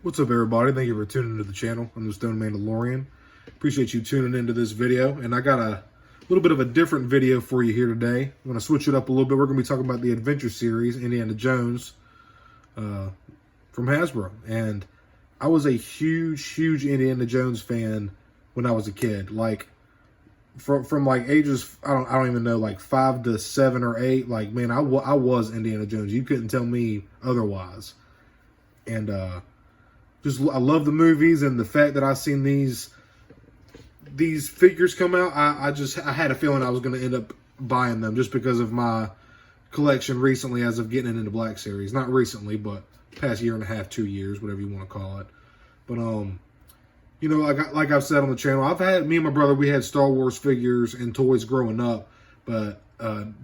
What's up, everybody? Thank you for tuning into the channel. I'm the Stone Mandalorian. Appreciate you tuning into this video. And I got a little bit of a different video for you here today. I'm going to switch it up a little bit. We're going to be talking about the Adventure series, Indiana Jones, from Hasbro. And I was a huge Indiana Jones fan when I was a kid. Like, from like ages, I don't even know, like 5 to 7 or 8. Like, man, I was Indiana Jones. You couldn't tell me otherwise. And, I love the movies, and the fact that I seen these figures come out, I had a feeling I was going to end up buying them just because of my collection recently as of getting into Black Series. Not recently, but past year and a half, 2 years, whatever you want to call it. But you know, like I've said on the channel, me and my brother, we had Star Wars figures and toys growing up, but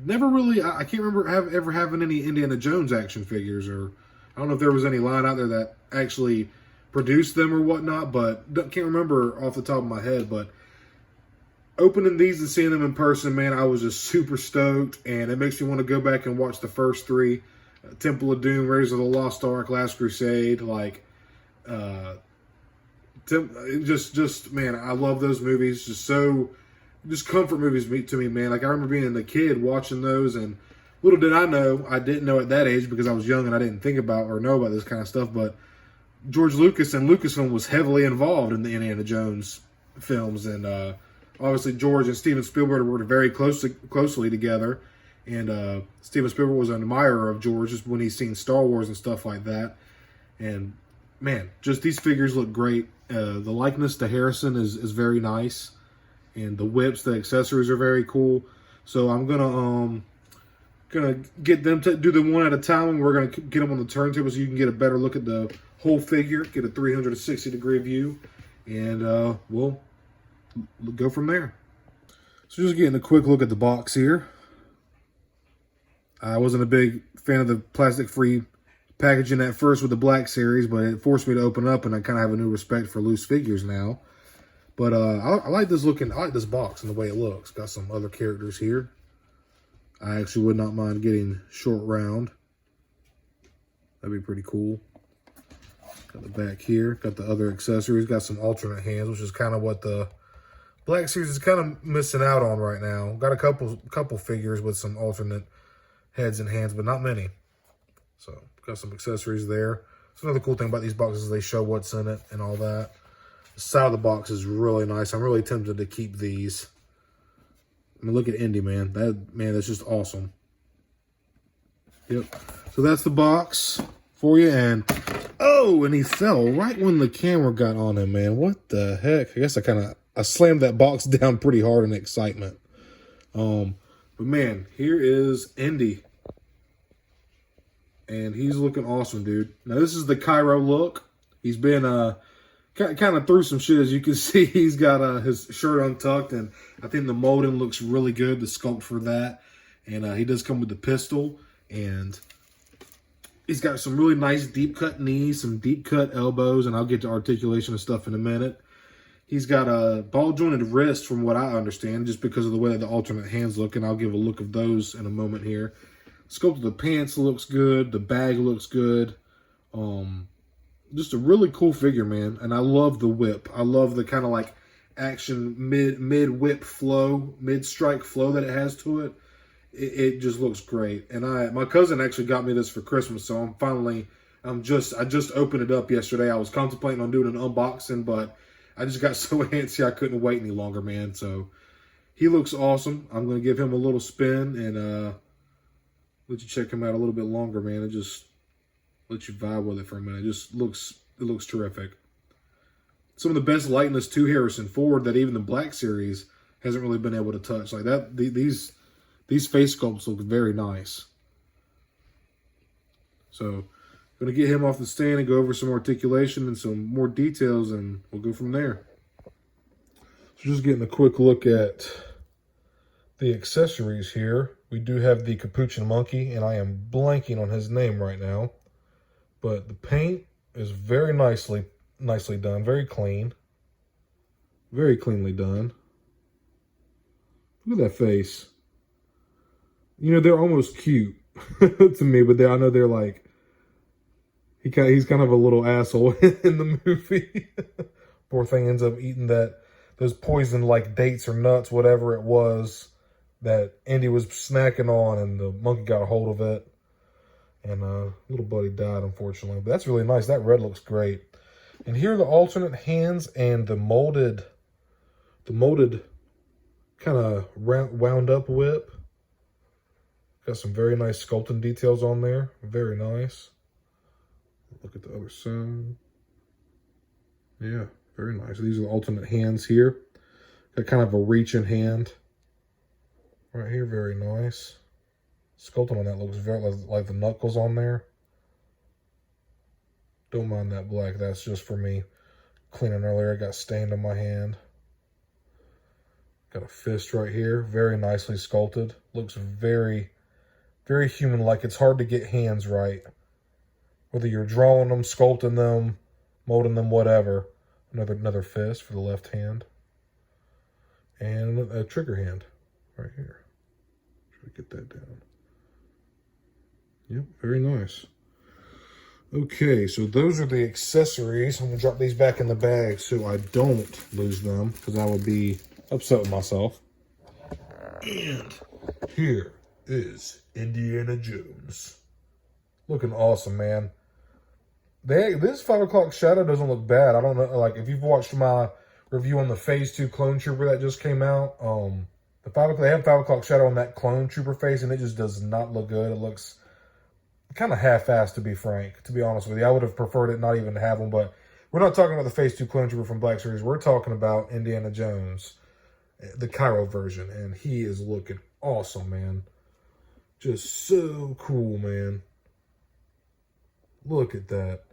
never really. I can't remember ever having any Indiana Jones action figures, or I don't know if there was any line out there that actually produced them or whatnot, but can't remember off the top of my head. But opening these and seeing them in person, man, I was just super stoked, and it makes me want to go back and watch the first three: Temple of Doom, Raiders of the Lost Ark, Last Crusade. Like, just man, I love those movies. Just comfort movies to me, man. Like, I remember being a kid watching those, and little did I know, I didn't know at that age because I was young and I didn't think about or know about this kind of stuff, but George Lucas and Lucasfilm was heavily involved in the Indiana Jones films, and obviously George and Steven Spielberg worked very closely together, and Steven Spielberg was an admirer of George just when he's seen Star Wars and stuff like that. And man, just these figures look great. The likeness to Harrison is very nice, and the whips, the accessories are very cool. So I'm gonna get them to do them one at a time, and we're gonna get them on the turntable so you can get a better look at the whole figure, get a 360-degree view, and we'll go from there. So just getting a quick look at the box here. I wasn't a big fan of the plastic-free packaging at first with the Black Series, but it forced me to open up, and I kind of have a new respect for loose figures now. But I like this box and the way it looks. Got some other characters here. I actually would not mind getting Short Round. That'd be pretty cool. Got the back here. Got the other accessories. Got some alternate hands, which is kind of what the Black Series is kind of missing out on right now. Got a couple figures with some alternate heads and hands, but not many. So got some accessories there. So another cool thing about these boxes is they show what's in it and all that. The side of the box is really nice. I'm really tempted to keep these. I mean, look at Indy, man. That's just awesome. Yep. So that's the box for you. And oh, and he fell right when the camera got on him, man. What the heck? I guess I slammed that box down pretty hard in excitement. But man, here is Indy. And he's looking awesome, dude. Now, this is the Cairo look. He's been kind of through some shit, as you can see. He's got his shirt untucked, and I think the molding looks really good, the sculpt for that. And he does come with the pistol, and he's got some really nice deep-cut knees, some deep-cut elbows, and I'll get to articulation and stuff in a minute. He's got a ball-jointed wrist, from what I understand, just because of the way the alternate hands look, and I'll give a look of those in a moment here. Sculpt of the pants looks good. The bag looks good. Just a really cool figure, man. And I love the whip. I love the kind of like action mid-whip flow, mid-strike flow that it has to it. It just looks great. And my cousin actually got me this for Christmas, so I just opened it up yesterday. I was contemplating on doing an unboxing, but I just got so antsy I couldn't wait any longer, man. So he looks awesome. I'm going to give him a little spin and let you check him out a little bit longer, man. It just let you vibe with it for a minute. It looks terrific. Some of the best likeness to Harrison Ford that even the Black Series hasn't really been able to touch. Like that, these face sculpts look very nice. So I'm gonna get him off the stand and go over some articulation and some more details, and we'll go from there. So just getting a quick look at the accessories here. We do have the Capuchin Monkey, and I am blanking on his name right now. But the paint is very nicely done, very clean. Very cleanly done. Look at that face. You know, they're almost cute to me, but I know they're like He's kind of a little asshole in the movie. Poor thing ends up eating those poisoned like dates or nuts, whatever it was that Indy was snacking on, and the monkey got a hold of it, and little buddy died, unfortunately. But that's really nice. That red looks great. And here are the alternate hands and the molded kind of wound up whip. Got some very nice sculpting details on there. Very nice. Look at the other side. Yeah, very nice. These are the alternate hands here. Got kind of a reaching hand. Right here, very nice. Sculpting on that looks very like the knuckles on there. Don't mind that black. That's just for me cleaning earlier. I got stained on my hand. Got a fist right here. Very nicely sculpted. Looks very, very human-like. It's hard to get hands right. Whether you're drawing them, sculpting them, molding them, whatever. Another fist for the left hand. And a trigger hand right here. Try to get that down. Yep, very nice. Okay, so those are the accessories. I'm going to drop these back in the bag so I don't lose them, because I would be upset with myself. And here is Indiana Jones. Looking awesome, man. This 5 o'clock shadow doesn't look bad. I don't know, like, if you've watched my review on the Phase 2 Clone Trooper that just came out, they have 5 o'clock shadow on that Clone Trooper face, and it just does not look good. It looks kind of half-assed, to be frank, to be honest with you. I would have preferred it not even to have them, but we're not talking about the Phase 2 Clone Trooper from Black Series. We're talking about Indiana Jones, the Cairo version, and he is looking awesome, man. Just so cool, man. Look at that.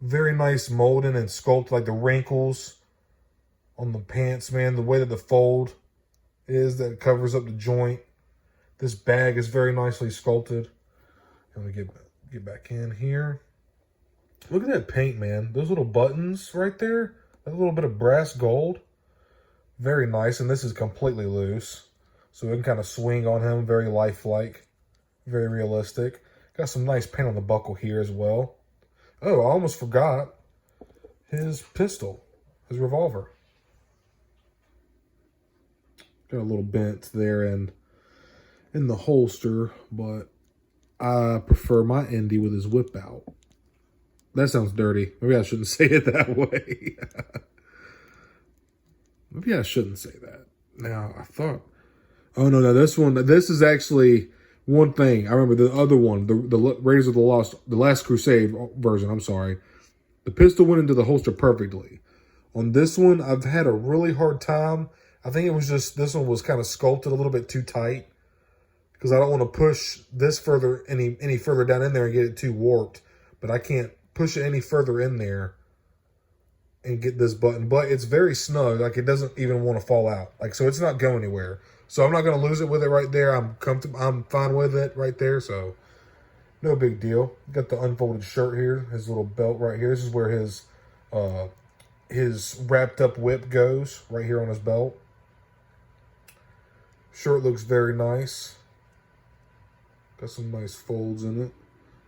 Very nice molding and sculpt, like the wrinkles on the pants, man. The way that the fold is, that covers up the joint. This bag is very nicely sculpted. Let me get back in here. Look at that paint, man. Those little buttons right there. That little bit of brass gold. Very nice. And this is completely loose. So it can kind of swing on him. Very lifelike. Very realistic. Got some nice paint on the buckle here as well. Oh, I almost forgot his pistol. His revolver. Got a little bent there in the holster, but I prefer my Indy with his whip out. That sounds dirty. Maybe I shouldn't say it that way. Maybe I shouldn't say that. Now, I thought... Oh, no, this is actually one thing. I remember the other one, the Raiders of the Last Crusade version, I'm sorry. The pistol went into the holster perfectly. On this one, I've had a really hard time. I think it was just, this one was kind of sculpted a little bit too tight, because I don't want to push this any further down in there and get it too warped. But I can't push it any further in there and get this button. But it's very snug. Like, it doesn't even want to fall out. Like, so it's not going anywhere. So I'm not going to lose it with it right there. I'm comfortable. I'm fine with it right there. So no big deal. Got the unfolded shirt here. His little belt right here. This is where his wrapped up whip goes, right here on his belt. Shirt looks very nice. Got some nice folds in it.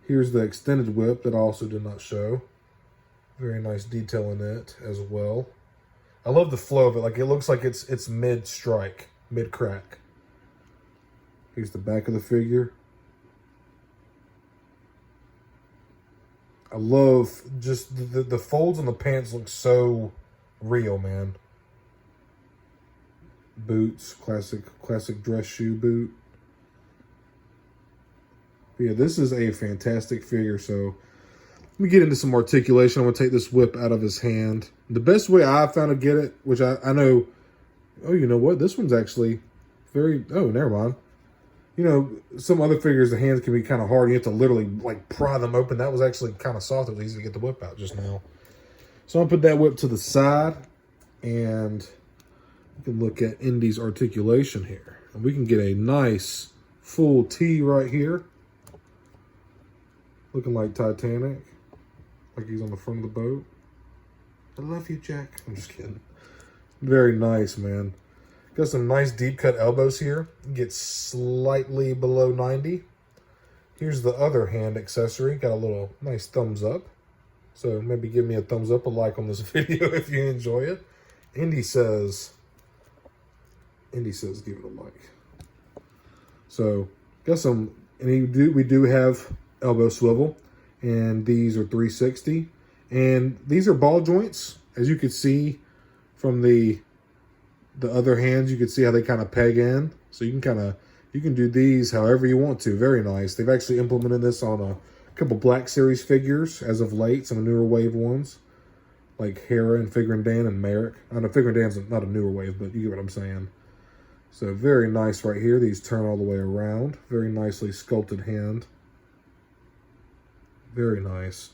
Here's the extended whip that I also did not show. Very nice detail in it as well. I love the flow of it. Like, it looks like it's mid-strike, mid-crack. Here's the back of the figure. I love just the folds on the pants look so real, man. Boots, classic dress shoe boot. But yeah, this is a fantastic figure. So let me get into some articulation. I'm going to take this whip out of his hand. The best way I found to get it, which I know... Oh, you know what? This one's actually very... Oh, never mind. You know, some other figures, the hands can be kind of hard. You have to literally, like, pry them open. That was actually kind of soft. It was easy to get the whip out just now. So I'm going to put that whip to the side. And we can look at Indy's articulation here. And we can get a nice full T right here. Looking like Titanic. Like he's on the front of the boat. I love you, Jack. I'm just kidding. Very nice, man. Got some nice deep cut elbows here. Gets slightly below 90. Here's the other hand accessory. Got a little nice thumbs up. So maybe give me a thumbs up, a like on this video if you enjoy it. Indy says give it a like. So got some, and we do have elbow swivel, and these are 360, and these are ball joints. As you can see from the other hands, you can see how they kind of peg in. So you can do these however you want to. Very nice. They've actually implemented this on a couple Black Series figures as of late, some newer wave ones, like Hera and Figure and Dan and Merrick. I know Figure and Dan's not a newer wave, but you get what I'm saying. So very nice right here. These turn all the way around. Very nicely sculpted hand. Very nice.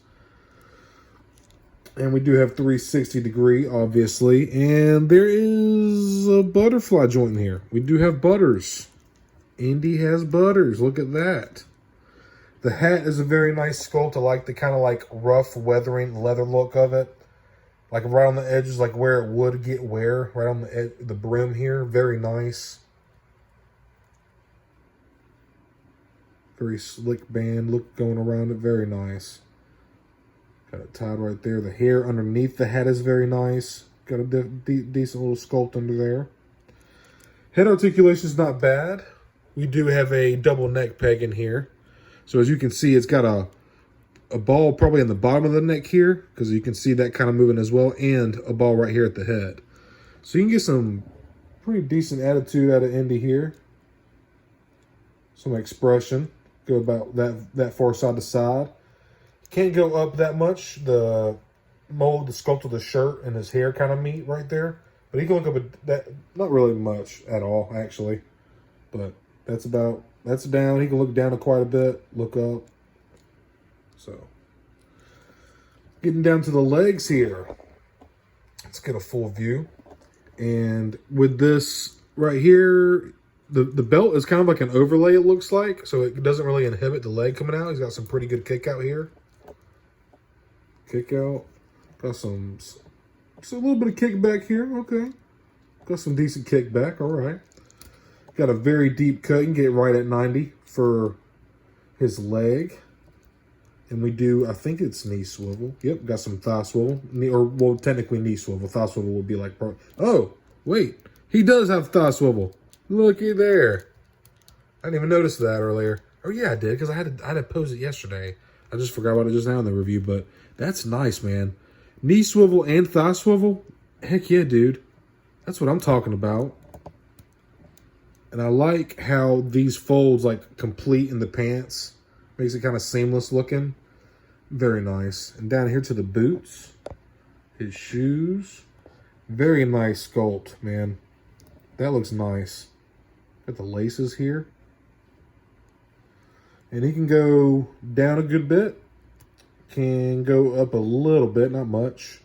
And we do have 360 degree, obviously. And there is a butterfly joint in here. We do have butters. Indy has butters. Look at that. The hat is a very nice sculpt. I like the kind of like rough weathering leather look of it. Like right on the edges, like where it would get wear. Right on the brim here. Very nice. Very slick band look going around it. Very nice. Got it tied right there. The hair underneath the hat is very nice. Got a decent little sculpt under there. Head articulation is not bad. We do have a double neck peg in here. So as you can see, it's got a ball probably in the bottom of the neck here, because you can see that kind of moving as well, and a ball right here at the head. So you can get some pretty decent attitude out of Indy here. Some expression. Go about that far side to side. Can't go up that much. The mold, the sculpt of the shirt and his hair kind of meet right there. But he can look up at that, not really much at all, actually. But that's down. He can look down quite a bit, look up. So, getting down to the legs here. Let's get a full view. And with this right here, the belt is kind of like an overlay, it looks like. So it doesn't really inhibit the leg coming out. He's got some pretty good kick out here. Kick out. Got some a little bit of kickback here. Okay. Got some decent kickback. All right. Got a very deep cut. You can get right at 90 for his leg. And we do, I think it's knee swivel. Yep, got some thigh swivel. Well, technically knee swivel. Thigh swivel would be like... Oh, wait. He does have thigh swivel. Looky there. I didn't even notice that earlier. Oh, yeah, I did, because I had to pose it yesterday. I just forgot about it just now in the review, but that's nice, man. Knee swivel and thigh swivel? Heck yeah, dude. That's what I'm talking about. And I like how these folds like complete in the pants. Makes it kind of seamless looking. Very nice. And down here to the boots. His shoes. Very nice sculpt, man. That looks nice. Got the laces here. And he can go down a good bit. Can go up a little bit, not much.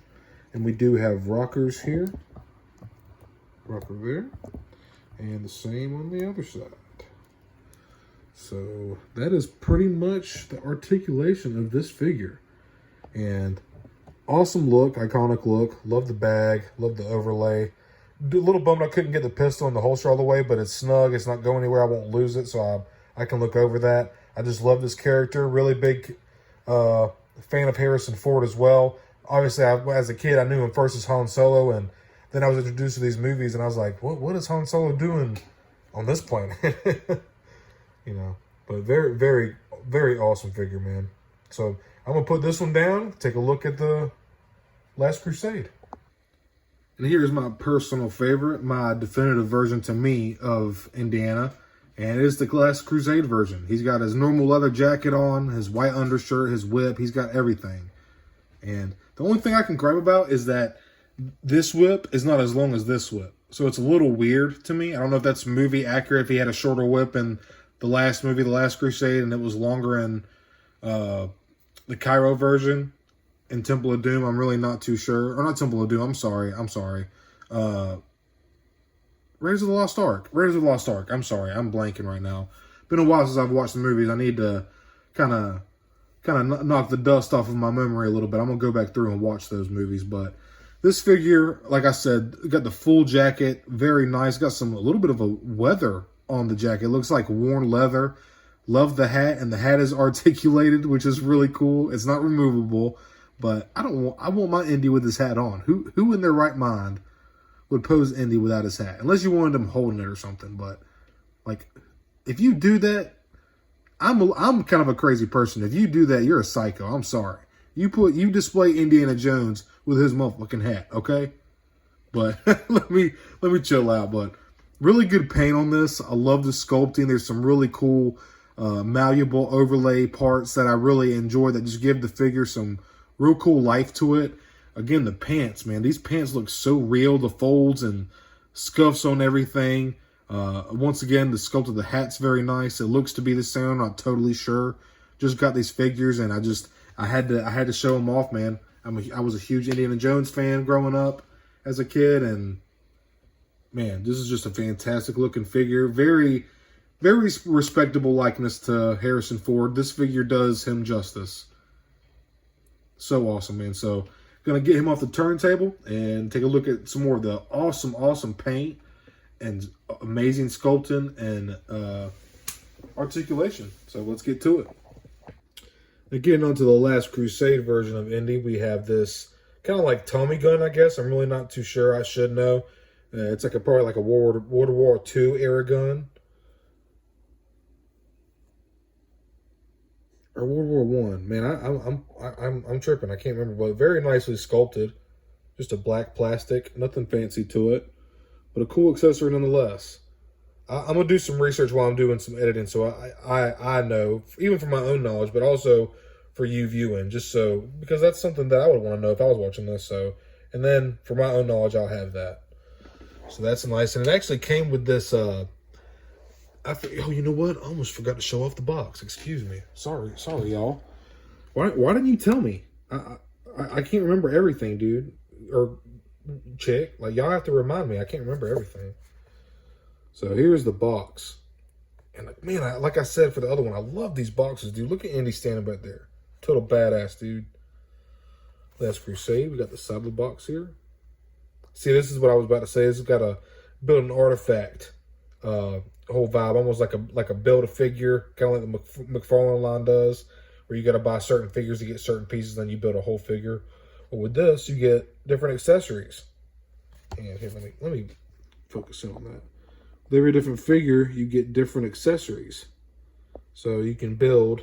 And we do have rockers here. Rocker there. And the same on the other side. So that is pretty much the articulation of this figure. And awesome look, iconic look. Love the bag, love the overlay. A little bummed I couldn't get the pistol and the holster all the way, but it's snug. It's not going anywhere. I won't lose it, so I can look over that. I just love this character. Really big fan of Harrison Ford as well. Obviously, as a kid, I knew him first as Han Solo, and then I was introduced to these movies, and I was like, what is Han Solo doing on this planet? You know, but very, very, very awesome figure, man. So I'm going to put this one down, take a look at the Last Crusade. And here's my personal favorite, my definitive version to me of Indiana. And it is the Last Crusade version. He's got his normal leather jacket on, his white undershirt, his whip. He's got everything. And the only thing I can gripe about is that this whip is not as long as this whip. So it's a little weird to me. I don't know if that's movie accurate, if he had a shorter whip in the last movie, The Last Crusade, and it was longer in the Cairo version in Temple of Doom. I'm really not too sure. Or not Temple of Doom, I'm sorry. Raiders of the Lost Ark. I'm sorry, I'm blanking right now. Been a while since I've watched the movies. I need to kind of knock the dust off of my memory a little bit. I'm going to go back through and watch those movies. But this figure, like I said, got the full jacket. Very nice. Got a little bit of a weather on the jacket. It looks like worn leather. Love the hat, and the hat is articulated, which is really cool. It's not removable, but I want my Indy with his hat on. Who in their right mind would pose Indy without his hat? Unless you wanted him holding it or something. But like, if you do that, I'm kind of a crazy person. If you do that, you're a psycho. I'm sorry. You display Indiana Jones with his motherfucking hat, okay? But let me chill out. But really good paint on this. I love the sculpting. There's some really cool malleable overlay parts that I really enjoy that just give the figure some real cool life to it. Again, the pants, man. These pants look so real. The folds and scuffs on everything. Once again, the sculpt of the hat's very nice. It looks to be the same. I'm not totally sure. Just got these figures, and I had to show them off, man. I was a huge Indiana Jones fan growing up as a kid, and man, this is just a fantastic looking figure. Very, very respectable likeness to Harrison Ford. This figure does him justice. So awesome, man. So gonna get him off the turntable and take a look at some more of the awesome paint and amazing sculpting and articulation. So let's get to it. Now, getting on to the last Crusade version of Indy, we have this kind of like Tommy gun, I guess. I'm really not too sure. I should know. It's like probably like a World War II era gun. Or World War One. Man, I'm tripping. I can't remember, but very nicely sculpted. Just a black plastic, nothing fancy to it, but a cool accessory nonetheless. I'm gonna do some research while I'm doing some editing, so I know, even for my own knowledge, but also for you viewing, just so, because that's something that I would want to know if I was watching this. So, and then for my own knowledge, I'll have that. So that's nice, and it actually came with this. Oh, you know what? I almost forgot to show off the box. Excuse me. Sorry, y'all. Why didn't you tell me? I can't remember everything, dude. Or chick. Like, y'all have to remind me. I can't remember everything. So here's the box. And like, man, like I said for the other one, I love these boxes, dude. Look at Indy standing back there. Total badass, dude. Last Crusade. We got the side of the box here. See, this is what I was about to say. This has got a build an artifact whole vibe, almost like a build a figure, kind of like the McFarlane line does, where you got to buy certain figures to get certain pieces, then you build a whole figure. But with this, you get different accessories. And here, let me focus in on that. With every different figure, you get different accessories. So you can build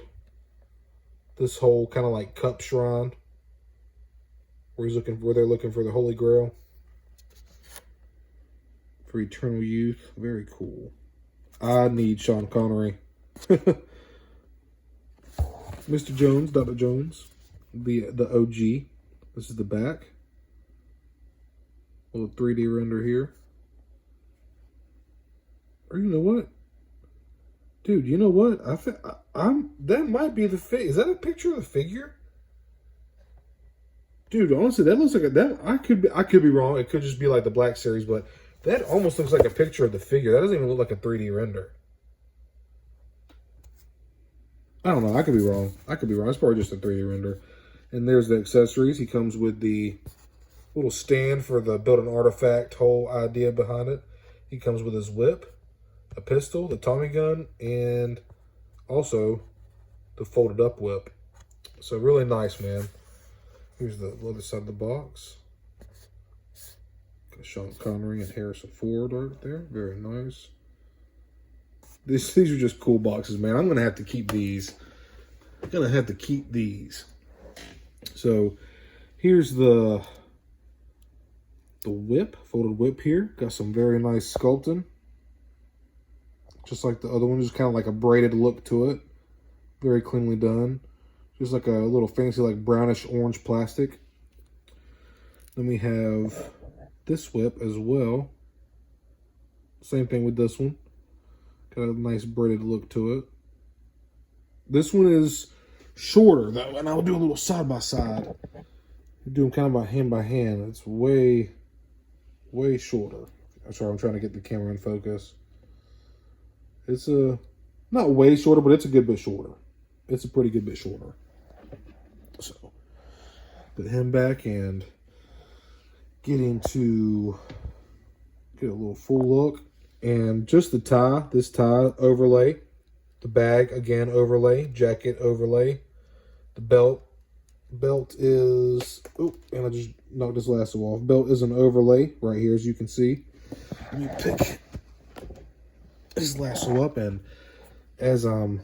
this whole kind of like cup shrine, where they're looking for the Holy Grail for eternal youth. Very cool. I need Sean Connery. Mr. Jones, Dr. Jones, the OG. This is the back. Little 3D render here. Or you know what? Dude, you know what? That might be the figure. Is that a picture of the figure? Dude, honestly, that looks like that. I could be wrong. It could just be like the Black Series, but that almost looks like a picture of the figure. That doesn't even look like a 3D render. I don't know. I could be wrong. It's probably just a 3D render. And there's the accessories. He comes with the little stand for the build an artifact whole idea behind it. He comes with his whip, a pistol, the Tommy gun, and also the folded up whip. So really nice, man. Here's the other side of the box. Got Sean Connery and Harrison Ford right there. Very nice. These are just cool boxes, man. I'm gonna have to keep these. So here's the whip, folded whip here. Got some very nice sculpting. Just like the other one, just kind of like a braided look to it. Very cleanly done. Just like a little fancy, like brownish orange plastic. Then we have this whip as well. Same thing with this one. Got a nice braided look to it. This one is shorter, and I'll do a little side by side. Do them kind of by hand. It's way shorter. I'm sorry, I'm trying to get the camera in focus. It's not way shorter, but it's a good bit shorter. It's a pretty good bit shorter. So, put him back and get a little full look. And just the tie, this tie overlay, The bag, again, overlay. Jacket overlay. The belt is, oh, and I just knocked this lasso off. Belt is an overlay right here, as you can see. Let me pick this lasso up, and as I'm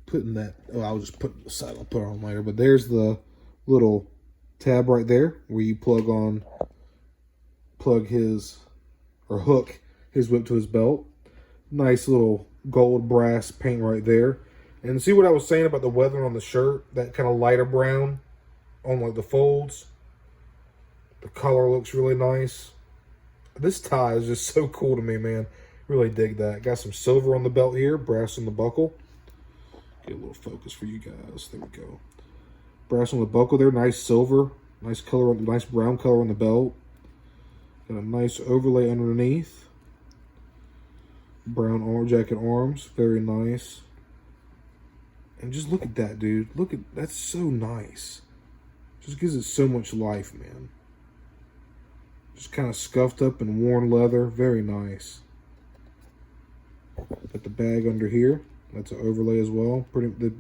putting that, oh, I'll just put it aside, I'll put it on later, but there's the little tab right there where you plug his, or hook his whip to his belt. Nice little gold brass paint right there. And see what I was saying about the weathering on the shirt? That kind of lighter brown on like the folds. The color looks really nice. This tie is just so cool to me, man. Really dig that. Got some silver on the belt here, brass on the buckle. Get a little focus for you guys. There we go. Brass on the buckle there, nice silver, nice color, nice brown color on the belt. Got a nice overlay underneath. Brown arm jacket arms, very nice. And just look at that, dude. Look at, that's so nice. Just gives it so much life, man. Just kind of scuffed up and worn leather, very nice. Got the bag under here. That's an overlay as well.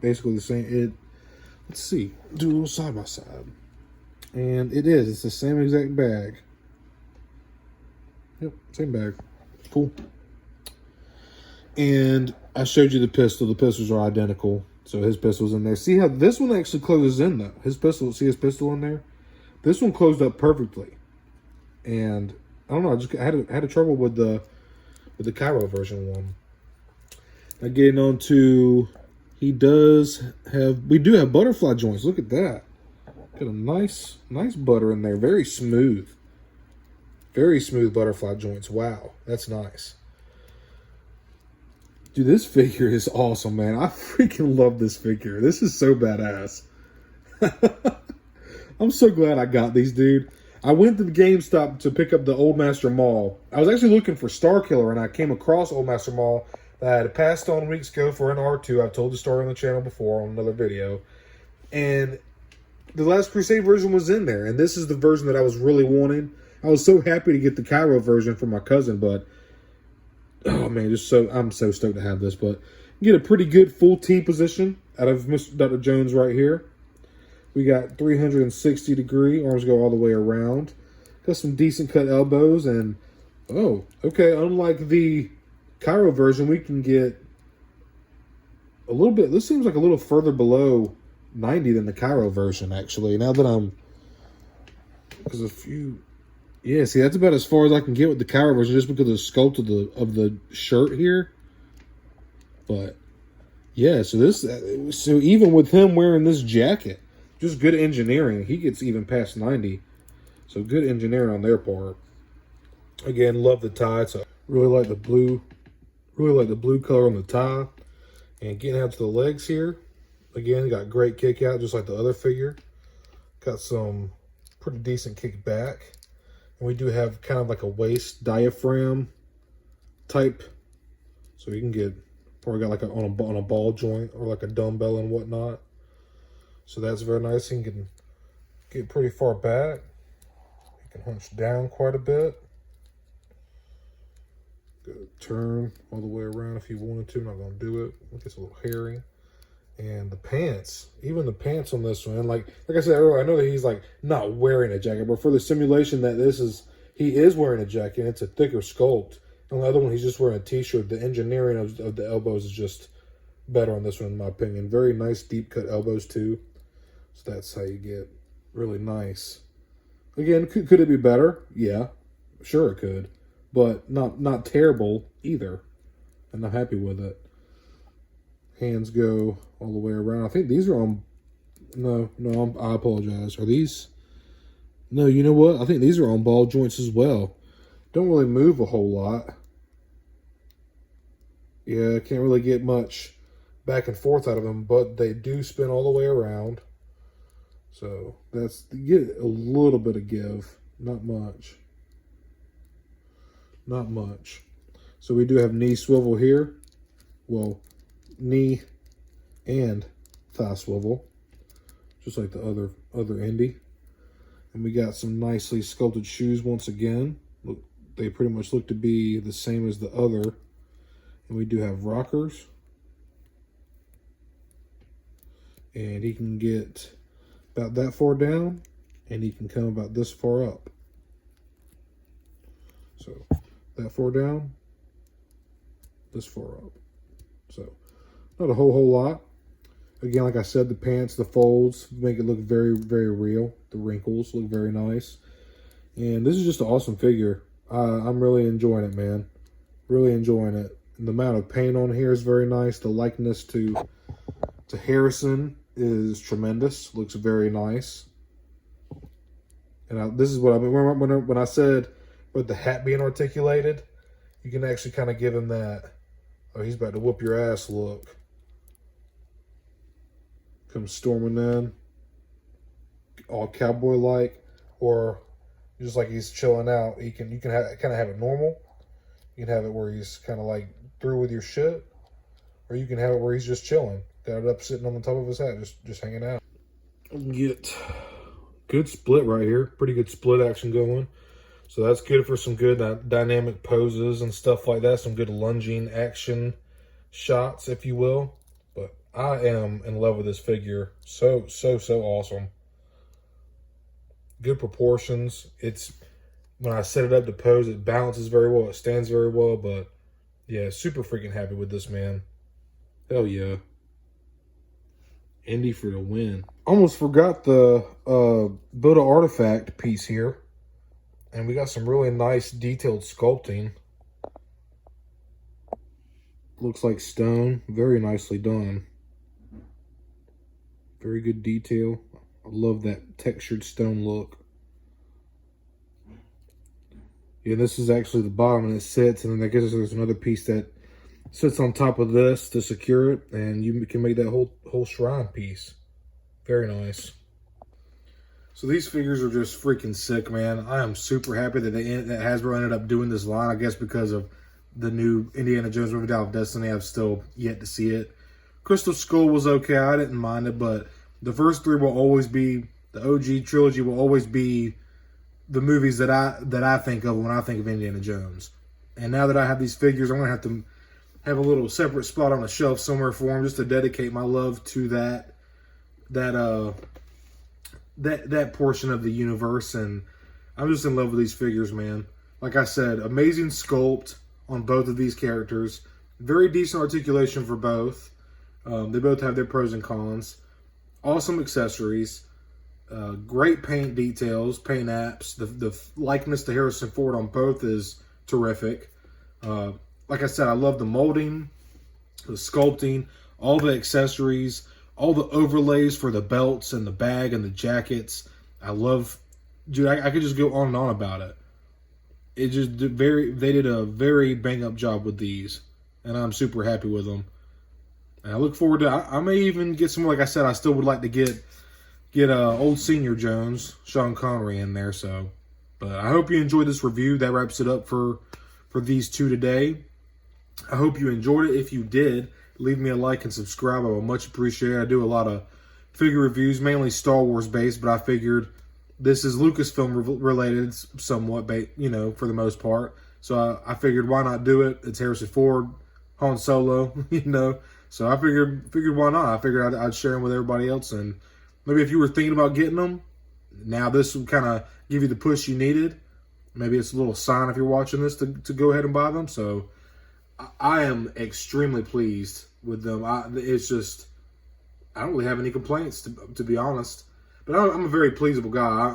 Basically the same. Let's see. Do a little side by side. And it's the same exact bag. Yep, same bag. Cool. And I showed you the pistol. The pistols are identical. So his pistol's in there. See how this one actually closes in though. His pistol, see his pistol in there? This one closed up perfectly. And I don't know, I just had a trouble with the Cairo version one. Now getting on to, we do have butterfly joints. Look at that. Got a nice butter in there. Very smooth. Very smooth butterfly joints. Wow, that's nice. Dude, this figure is awesome, man. I freaking love this figure. This is so badass. I'm so glad I got these, dude. I went to the GameStop to pick up the Old Master Maul. I was actually looking for Starkiller, and I came across Old Master Maul that I had passed on weeks ago for an R2. I've told the story on the channel before on another video. And the last Crusade version was in there, and this is the version that I was really wanting. I was so happy to get the Cairo version for my cousin, but oh man, I'm so stoked to have this. But you get a pretty good full T position out of Mr. Dr. Jones right here. We got 360 degree, arms go all the way around. Got some decent cut elbows, and oh, okay, unlike the Cairo version, we can get a little bit, this seems like a little further below 90 than the Cairo version, actually. Now that because yeah, see, that's about as far as I can get with the Cairo version, just because of the sculpt of the shirt here. But yeah, so even with him wearing this jacket, just good engineering, he gets even past 90. So good engineering on their part. Again, love the tie. So really like the blue color on the tie. And getting out to the legs here, again, got great kick out, just like the other figure. Got some pretty decent kick back. And we do have kind of like a waist diaphragm type. So you can get, probably got like on a ball joint or like a dumbbell and whatnot. So that's very nice. You can get pretty far back. You can hunch down quite a bit. Go turn all the way around if you wanted to. I'm not going to do it. It gets a little hairy. And the pants, even the pants on this one, like I said earlier, I know that he's like not wearing a jacket, but for the simulation that he is wearing a jacket, and it's a thicker sculpt. On the other one, he's just wearing a t-shirt. The engineering of the elbows is just better on this one, in my opinion. Very nice deep cut elbows too. So that's how you get really nice. Again, could it be better? Yeah, sure it could, but not terrible either. And I'm happy with it. Hands go all the way around. I think these are on, I apologize. Are these? No, you know what? I think these are on ball joints as well. Don't really move a whole lot. Yeah, can't really get much back and forth out of them, but they do spin all the way around. So that's, you get a little bit of give, not much. Not much. So we do have knee swivel here. Well, knee and thigh swivel, just like the other Indy. And we got some nicely sculpted shoes once again. Look, they pretty much look to be the same as the other. And we do have rockers. And he can get about that far down, and he can come about this far up. So that far down, this far up. So not a whole lot. Again, like I said, the pants, the folds make it look very, very real. The wrinkles look very nice. And this is just an awesome figure. I'm really enjoying it, man. Really enjoying it. And the amount of paint on here is very nice. The likeness to Harrison is tremendous. Looks very nice. And this is what I mean when I said with the hat being articulated, you can actually kind of give him that, oh, he's about to whoop your ass look. Comes storming in, all cowboy-like, or just like he's chilling out. You can kind of have it normal. You can have it where he's kind of like through with your shit, or you can have it where he's just chilling. Got it up sitting on the top of his hat, just hanging out. Get good split right here. Pretty good split action going. So that's good for some good dynamic poses and stuff like that. Some good lunging action shots, if you will. But I am in love with this figure. So awesome. Good proportions. It's, when I set it up to pose, it balances very well. It stands very well. But yeah, super freaking happy with this, man. Hell yeah. Indy for the win. Almost forgot the Buddha artifact piece here. And we got some really nice detailed sculpting. Looks like stone. Very nicely done. Very good detail. I love that textured stone look. Yeah, this is actually the bottom and it sits. And then I guess there's another piece that sits on top of this to secure it, and you can make that whole shrine piece. Very nice. So these figures are just freaking sick, man. I am super happy that that Hasbro ended up doing this line. I guess because of the new Indiana Jones movie, Dial of Destiny. I've still yet to see it. Crystal Skull was okay. I didn't mind it, but the first three will always be, the OG trilogy will always be the movies that I think of when I think of Indiana Jones. And now that I have these figures, I'm gonna have to have a little separate spot on a shelf somewhere for them, just to dedicate my love to that portion of the universe. And I'm just in love with these figures, man. Like I said, amazing sculpt on both of these characters. Very decent articulation for both. They both have their pros and cons. Awesome accessories. Great paint details, paint apps. The likeness to Harrison Ford on both is terrific. Like I said, I love the molding, the sculpting, all the accessories, all the overlays for the belts and the bag and the jackets. I love, dude, I could just go on and on about it. It just they did a very bang up job with these, and I'm super happy with them. And I look forward to, I may even get some, like I said, I still would like to get old Senior Jones, Sean Connery in there. So, but I hope you enjoyed this review. That wraps it up for these two today. I hope you enjoyed it. If you did, leave me a like and subscribe. I would much appreciate it. I do a lot of figure reviews, mainly Star Wars based, but I figured this is Lucasfilm related somewhat, for the most part. So I figured, why not do it? It's Harrison Ford, Han Solo, So I figured why not? I figured I'd share them with everybody else. And maybe if you were thinking about getting them, now this would kind of give you the push you needed. Maybe it's a little sign if you're watching this to go ahead and buy them. So I am extremely pleased with them. It's just, I don't really have any complaints, to be honest. But I'm a very pleasable guy.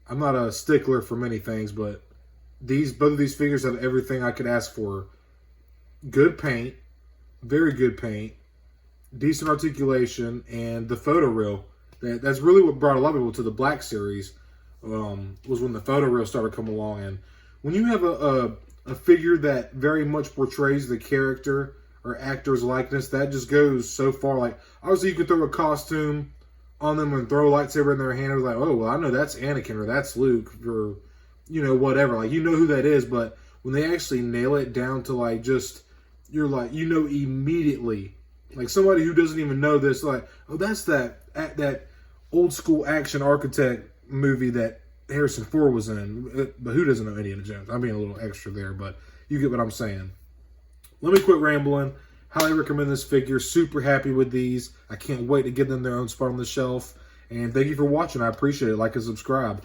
I'm not a stickler for many things, but both of these figures have everything I could ask for. Good paint, very good paint, decent articulation, and the photo reel. That's really what brought a lot of people to the Black Series. Was when the photo reel started coming along. And when you have a figure that very much portrays the character or actor's likeness, that just goes so far. Like, obviously you could throw a costume on them and throw a lightsaber in their hand. It was like, oh, well, I know that's Anakin or that's Luke or, whatever. Like, you know who that is. But when they actually nail it down to, like, just, you're like, immediately. Like, somebody who doesn't even know this, like, oh, that's that old school action architect movie that Harrison Ford was in. But who doesn't know Indiana Jones? I'm being a little extra there, but you get what I'm saying. Let me quit rambling. Highly recommend this figure. Super happy with these. I can't wait to get them their own spot on the shelf. And thank you for watching. I appreciate it. Like and subscribe.